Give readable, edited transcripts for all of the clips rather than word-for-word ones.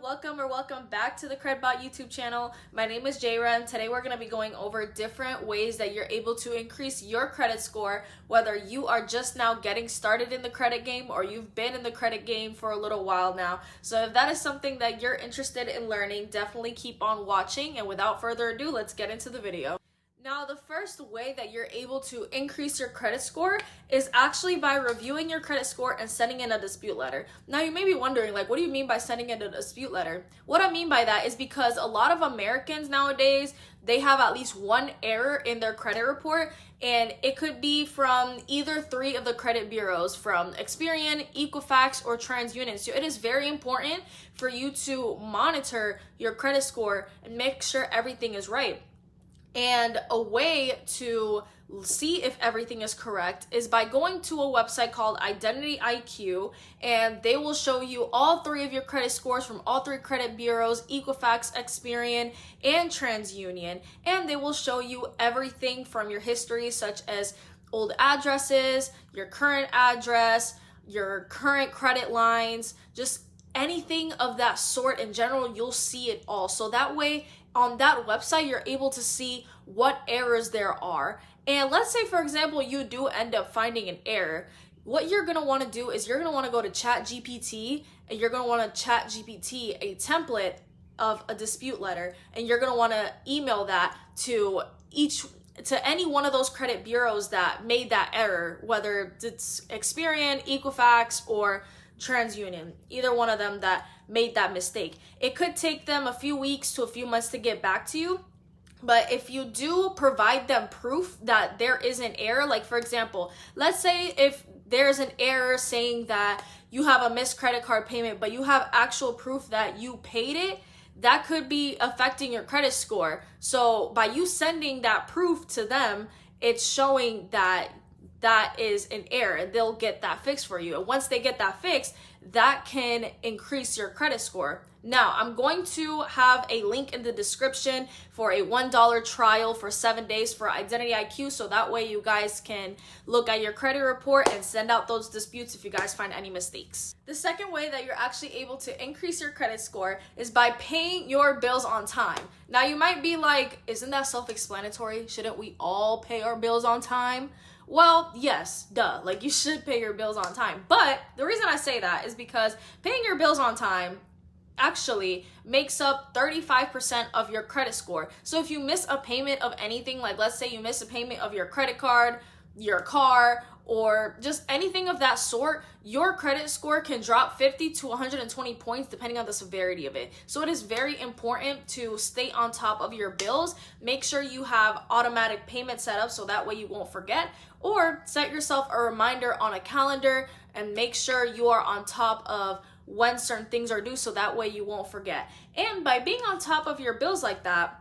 welcome back to the CredBot YouTube channel. My name is Jayra, and today we're going to be going over different ways that you're able to increase your credit score, whether you are just now getting started in the credit game or you've been in the credit game for a little while now. So if that is something that you're interested in learning, definitely keep on watching, and without further ado, let's get into the video. Now, the first way that you're able to increase your credit score is actually by reviewing your credit score and sending in a dispute letter. Now, you may be wondering, like, what do you mean by sending in a dispute letter? What I mean by that is because a lot of Americans nowadays, they have at least one error in their credit report, and it could be from either three of the credit bureaus, from Experian, Equifax, or TransUnion. So it is very important for you to monitor your credit score and make sure everything is right. And a way to see if everything is correct is by going to a website called Identity IQ, and they will show you all three of your credit scores from all three credit bureaus, Equifax, Experian, and TransUnion. And they will show you everything from your history, such as old addresses, your current address, your current credit lines, just anything of that sort in general. You'll see it all. So that way, on that website, you're able to see what errors there are. And let's say, for example, you do end up finding an error. What you're going to want to do is you're going to want to go to ChatGPT, and you're going to want to ChatGPT a template of a dispute letter, and you're going to want to email that to any one of those credit bureaus that made that error, whether it's Experian, Equifax, or TransUnion, either one of them that made that mistake. It could take them a few weeks to a few months to get back to you. But if you do provide them proof that there is an error, like for example, let's say if there's an error saying that you have a missed credit card payment, but you have actual proof that you paid it, that could be affecting your credit score. So by you sending that proof to them, it's showing that that is an error, and they'll get that fixed for you. And once they get that fixed, that can increase your credit score. Now, I'm going to have a link in the description for a $1 trial for 7 days for Identity IQ, so that way you guys can look at your credit report and send out those disputes if you guys find any mistakes. The second way that you're actually able to increase your credit score is by paying your bills on time. Now, you might be like, isn't that self-explanatory? Shouldn't we all pay our bills on time? Well, yes, duh, like you should pay your bills on time. But the reason I say that is because paying your bills on time actually makes up 35% of your credit score. So if you miss a payment of anything, like let's say you miss a payment of your credit card, your car, or just anything of that sort, your credit score can drop 50 to 120 points depending on the severity of it. So it is very important to stay on top of your bills. Make sure you have automatic payment set up so that way you won't forget, or set yourself a reminder on a calendar and make sure you are on top of when certain things are due so that way you won't forget. And by being on top of your bills like that,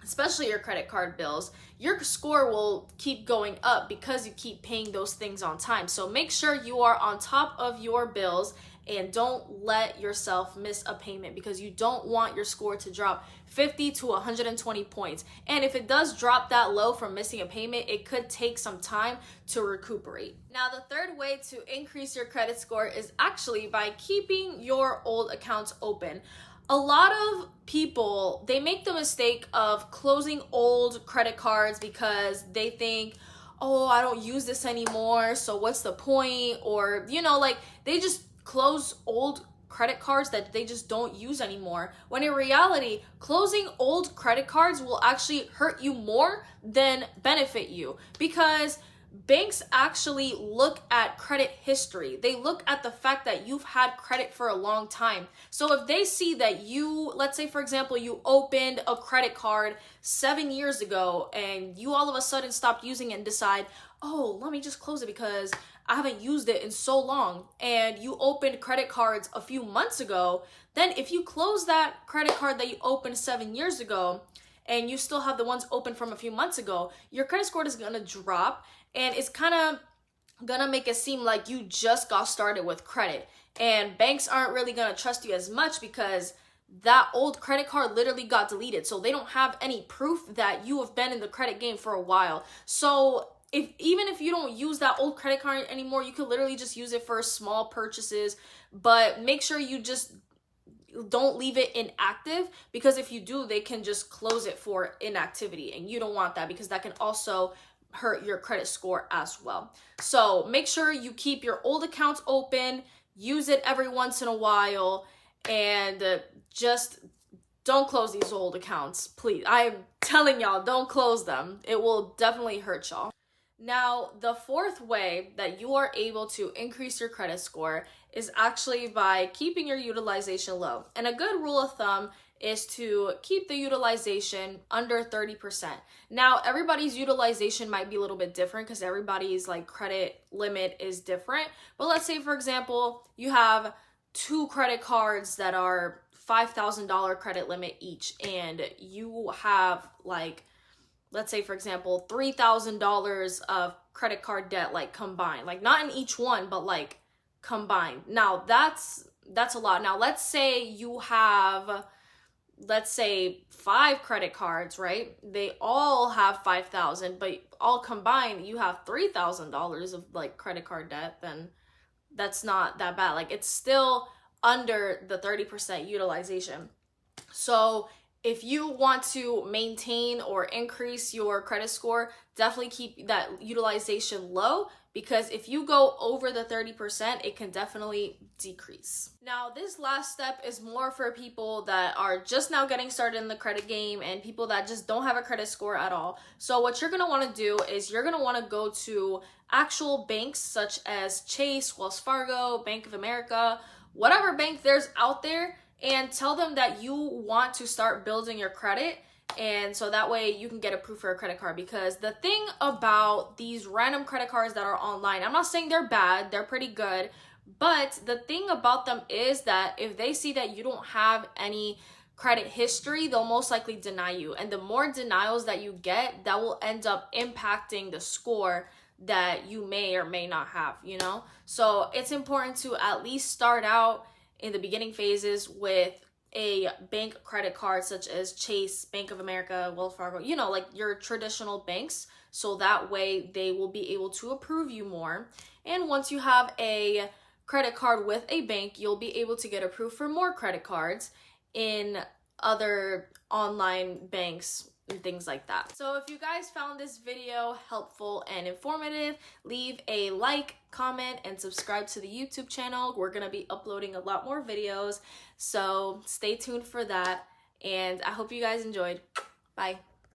especially your credit card bills, your score will keep going up because you keep paying those things on time. So make sure you are on top of your bills and don't let yourself miss a payment, because you don't want your score to drop 50 to 120 points. And if it does drop that low from missing a payment, it could take some time to recuperate. Now, the third way to increase your credit score is actually by keeping your old accounts open. A lot of people, they make the mistake of closing old credit cards because they think, oh, I don't use this anymore, so what's the point? Or, like they just close old credit cards that they just don't use anymore. When in reality, closing old credit cards will actually hurt you more than benefit you, because banks actually look at credit history. They look at the fact that you've had credit for a long time. So if they see that you, let's say for example, you opened a credit card 7 years ago and you all of a sudden stopped using it and decide, oh, let me just close it because I haven't used it in so long, and you opened credit cards a few months ago, then if you close that credit card that you opened 7 years ago and you still have the ones open from a few months ago, your credit score is going to drop, and it's kind of going to make it seem like you just got started with credit. And banks aren't really going to trust you as much because that old credit card literally got deleted. So they don't have any proof that you have been in the credit game for a while. So even if you don't use that old credit card anymore, you could literally just use it for small purchases, but make sure you just don't leave it inactive, because if you do, they can just close it for inactivity, and you don't want that because that can also hurt your credit score as well. So make sure you keep your old accounts open, use it every once in a while, and just don't close these old accounts, please. I'm telling y'all, don't close them. It will definitely hurt y'all. Now, the fourth way that you are able to increase your credit score is actually by keeping your utilization low. And a good rule of thumb is to keep the utilization under 30%. Now, everybody's utilization might be a little bit different because everybody's like credit limit is different. But let's say, for example, you have 2 credit cards that are $5,000 credit limit each, and you have like, let's say, for example, $3,000 of credit card debt, like combined, like not in each one, but like combined. Now that's a lot. Now let's say you have, let's say 5 credit cards, right? They all have 5,000, but all combined you have $3,000 of like credit card debt. Then that's not that bad. Like, it's still under the 30% utilization. So if you want to maintain or increase your credit score, definitely keep that utilization low, because if you go over the 30%, it can definitely decrease. Now, this last step is more for people that are just now getting started in the credit game and people that just don't have a credit score at all. So what you're gonna wanna do is you're gonna wanna go to actual banks such as Chase, Wells Fargo, Bank of America, whatever bank there's out there, and tell them that you want to start building your credit, and so that way you can get approved for a credit card. Because the thing about these random credit cards that are online, I'm not saying they're bad, they're pretty good, but the thing about them is that if they see that you don't have any credit history, they'll most likely deny you. And the more denials that you get, that will end up impacting the score that you may or may not have, you know? So it's important to at least start out in the beginning phases with a bank credit card such as Chase, Bank of America, Wells Fargo, you know, like your traditional banks. So that way they will be able to approve you more. And once you have a credit card with a bank, you'll be able to get approved for more credit cards in other online banks and things like that. So if you guys found this video helpful and informative, leave a like, comment, and subscribe to the YouTube channel. We're gonna be uploading a lot more videos, so stay tuned for that, and I hope you guys enjoyed. Bye.